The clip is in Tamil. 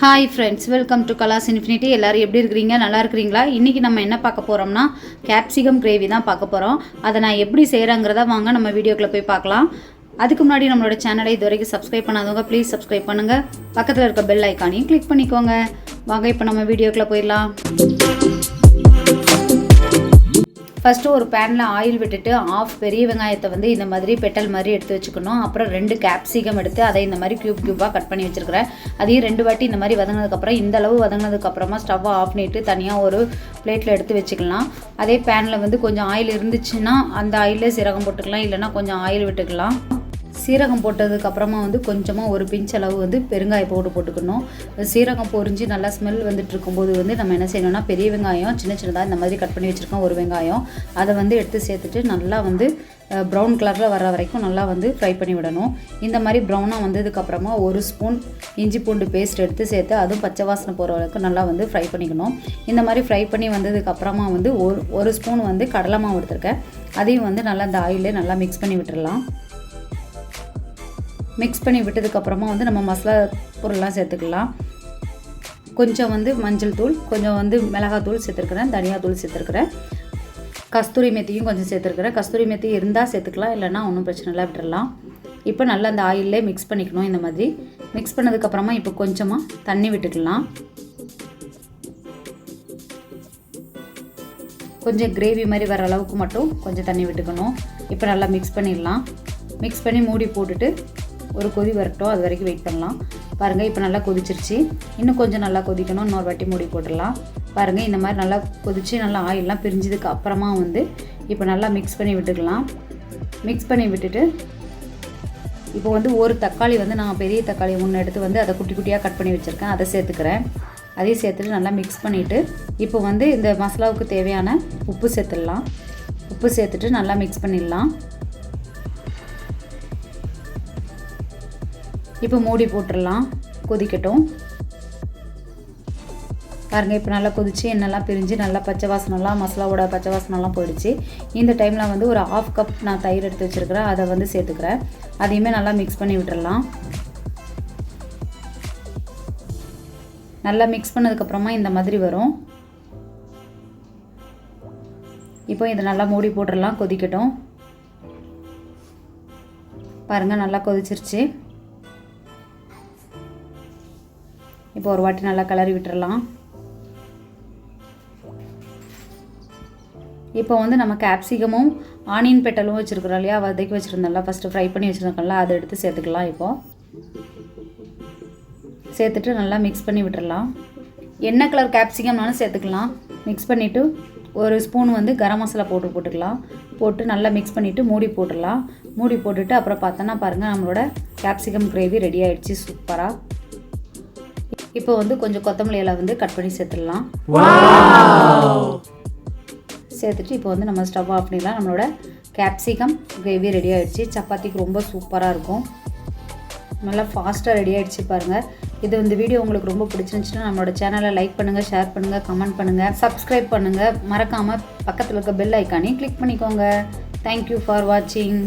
ஹாய் ஃப்ரெண்ட்ஸ், வெல்கம் டு கலாஸ் இன்ஃபினிட்டி. எல்லோரும் எப்படி இருக்கிறீங்க? நல்லா இருக்கிறீங்களா? இன்றைக்கி நம்ம என்ன பார்க்க போகிறோம்னா கேப்சிகம் கிரேவி தான் பார்க்க போகிறோம். அதை நான் எப்படி செய்கிறேங்கிறத வாங்க நம்ம வீடியோக்குள்ளே போய் பார்க்கலாம். அதுக்கு முன்னாடி நம்மளோட சேனலை இது வரைக்கும் சப்ஸ்கிரைப் பண்ணாதவங்க ப்ளீஸ் சப்ஸ்கிரைப் பண்ணுங்கள். பக்கத்தில் இருக்க பெல் ஐக்கானையும் கிளிக் பண்ணிக்கோங்க. வாங்க இப்போ நம்ம வீடியோக்குள்ளே போயிடலாம். ஃபஸ்ட்டு ஒரு பேனில் ஆயில் விட்டுட்டு ஆஃப் பெரிய வெங்காயத்தை இந்த மாதிரி பெட்டல் மாதிரி எடுத்து வச்சுக்கணும். அப்புறம் 2 கேப்சிகம் எடுத்து அதை இந்த மாதிரி க்யூபாக கட் பண்ணி வச்சுருக்கிறேன். அதையும் 2 வாட்டி இந்த மாதிரி வதங்கினதுக்கப்புறம் இந்த அளவு வதங்கினதுக்கப்புறமா ஸ்டவ்வை ஆஃப் பண்ணிவிட்டு தனியாக ஒரு பிளேட்டில் எடுத்து வச்சுக்கலாம். அதே பேனில் கொஞ்சம் ஆயில் இருந்துச்சுன்னா அந்த ஆயிலே சீரகம் போட்டுக்கலாம், இல்லைனா கொஞ்சம் ஆயில் விட்டுக்கலாம். சீரகம் போட்டதுக்கப்புறமா கொஞ்சமாக ஒரு பிஞ்ச் அளவு பெருங்காய பவுடர் போட்டுக்கணும். சீரகம் பொரிஞ்சு நல்லா ஸ்மெல் வந்துட்டு இருக்கும்போது நம்ம என்ன செய்யணும்னா பெரிய வெங்காயம் சின்னதாக இந்த மாதிரி கட் பண்ணி வச்சுருக்கோம். ஒரு வெங்காயம் அதை எடுத்து சேர்த்துட்டு நல்லா ப்ரௌன் கலரில் வர வரைக்கும் நல்லா ஃப்ரை பண்ணி விடணும். இந்த மாதிரி ப்ரௌனாக வந்ததுக்கப்புறமா 1 ஸ்பூன் இஞ்சி பூண்டு பேஸ்ட் எடுத்து சேர்த்து அதுவும் பச்சை வாசனை போகிற வரைக்கும் நல்லா ஃப்ரை பண்ணிக்கணும். இந்த மாதிரி ஃப்ரை பண்ணி வந்ததுக்கப்புறமா ஒரு ஸ்பூன் கடலை மாவு எடுத்துருக்கேன். அதையும் நல்லா இந்த ஆயிலே நல்லா மிக்ஸ் பண்ணி விட்டுடலாம். மிக்ஸ் பண்ணி விட்டதுக்கப்புறமா நம்ம மசாலா பொருள்லாம் சேர்த்துக்கலாம். கொஞ்சம் மஞ்சள் தூள், கொஞ்சம் மிளகாத்தூள் சேர்த்துருக்குறேன், தனியாத்தூள் சேர்த்துருக்குறேன், கஸ்தூரி மெத்தியும் கொஞ்சம் சேர்த்துருக்குறேன். கஸ்தூரி மெத்தி இருந்தால் சேர்த்துக்கலாம், இல்லைன்னா ஒன்றும் பிரச்சனை இல்லை, விட்டுடலாம். இப்போ நல்லா அந்த ஆயிலே மிக்ஸ் பண்ணிக்கணும். இந்த மாதிரி மிக்ஸ் பண்ணதுக்கப்புறமா இப்போ கொஞ்சமாக தண்ணி விட்டுக்கலாம். கொஞ்சம் கிரேவி மாதிரி வர அளவுக்கு மட்டும் கொஞ்சம் தண்ணி விட்டுக்கணும். இப்போ நல்லா மிக்ஸ் பண்ணிடலாம். மிக்ஸ் பண்ணி மூடி போட்டுட்டு ஒரு கொதி வரட்டும், அது வரைக்கும் வெயிட் பண்ணலாம். பாருங்கள், இப்போ நல்லா கொதிச்சிருச்சு. இன்னும் கொஞ்சம் நல்லா கொதிக்கணும். இன்னொரு வாட்டி மூடி போட்டுடலாம். பாருங்கள், இந்த மாதிரி நல்லா கொதித்து நல்லா ஆயிலெலாம் பிரிஞ்சதுக்கு அப்புறமா இப்போ நல்லா மிக்ஸ் பண்ணி விட்டுக்கலாம். மிக்ஸ் பண்ணி விட்டுட்டு இப்போ ஒரு தக்காளி நான் பெரிய தக்காளி 3 எடுத்து அதை குட்டி குட்டியாக கட் பண்ணி வச்சுருக்கேன். அதை சேர்த்துக்கிறேன். அதையும் சேர்த்துட்டு நல்லா மிக்ஸ் பண்ணிவிட்டு இப்போ இந்த மசாலாவுக்கு தேவையான உப்பு சேர்த்துடலாம். உப்பு சேர்த்துட்டு நல்லா மிக்ஸ் பண்ணிடலாம். இப்போ மூடி போட்டுடலாம், கொதிக்கட்டும். பாருங்கள், இப்போ நல்லா கொதிச்சு எண்ணெய்லாம் பிரிஞ்சு நல்லா பச்சை வாசனைலாம் மசாலாவோட பச்சை வாசனைலாம் போயிடுச்சு. இந்த டைமில் ஒரு 1/2 கப் நான் தயிர் எடுத்து வச்சுருக்கிறேன். அதை சேர்த்துக்கிறேன். அதையுமே நல்லா மிக்ஸ் பண்ணி விட்டுடலாம். நல்லா மிக்ஸ் பண்ணதுக்கப்புறமா இந்த மாதிரி வரும். இப்போ இதை நல்லா மூடி போட்டுடலாம், கொதிக்கட்டும். பாருங்கள், நல்லா கொதிச்சிருச்சு. இப்போ ஒரு வாட்டி நல்லா கிளறி விட்டுறலாம். இப்போ நம்ம கேப்சிகமும் ஆனியன் பெட்டலும் வச்சுருக்கிறோம் இல்லையா, வதக்கி வச்சுருந்தோம்ல, ஃபஸ்ட்டு ஃப்ரை பண்ணி வச்சுருக்கோம்ல, அதை எடுத்து சேர்த்துக்கலாம். இப்போது சேர்த்துட்டு நல்லா மிக்ஸ் பண்ணி விட்டுறலாம். என்ன கலர் கேப்சிகம்னாலும் சேர்த்துக்கலாம். மிக்ஸ் பண்ணிவிட்டு ஒரு ஸ்பூன் கரம் மசாலா பவுடர் போட்டுக்கலாம். போட்டு நல்லா மிக்ஸ் பண்ணிவிட்டு மூடி போட்டுடலாம். மூடி போட்டுட்டு அப்புறம் பார்த்தோன்னா பாருங்கள், நம்மளோட கேப்சிகம் கிரேவி ரெடி ஆகிடுச்சு சூப்பராக. இப்போ கொஞ்சம் கொத்தமல்லி இலை கட் பண்ணி சேர்த்துடலாம். சேர்த்துட்டு இப்போ நம்ம ஸ்டவ் ஆஃப் பண்ணிடலாம். நம்மளோட கேப்சிகம் கிரேவி ரெடி ஆகிடுச்சு. சப்பாத்திக்கு ரொம்ப சூப்பராக இருக்கும். நல்லா ஃபாஸ்ட்டாக ரெடி ஆகிடுச்சு. பாருங்கள், இந்த வீடியோ உங்களுக்கு ரொம்ப பிடிச்சிருந்துச்சுன்னா நம்மளோட சேனலை லைக் பண்ணுங்கள், ஷேர் பண்ணுங்கள், கமெண்ட் பண்ணுங்கள், சப்ஸ்கிரைப் பண்ணுங்கள். மறக்காமல் பக்கத்தில் இருக்க பெல் ஐக்கானையும் கிளிக் பண்ணிக்கோங்க. தேங்க்யூ ஃபார் வாட்சிங்.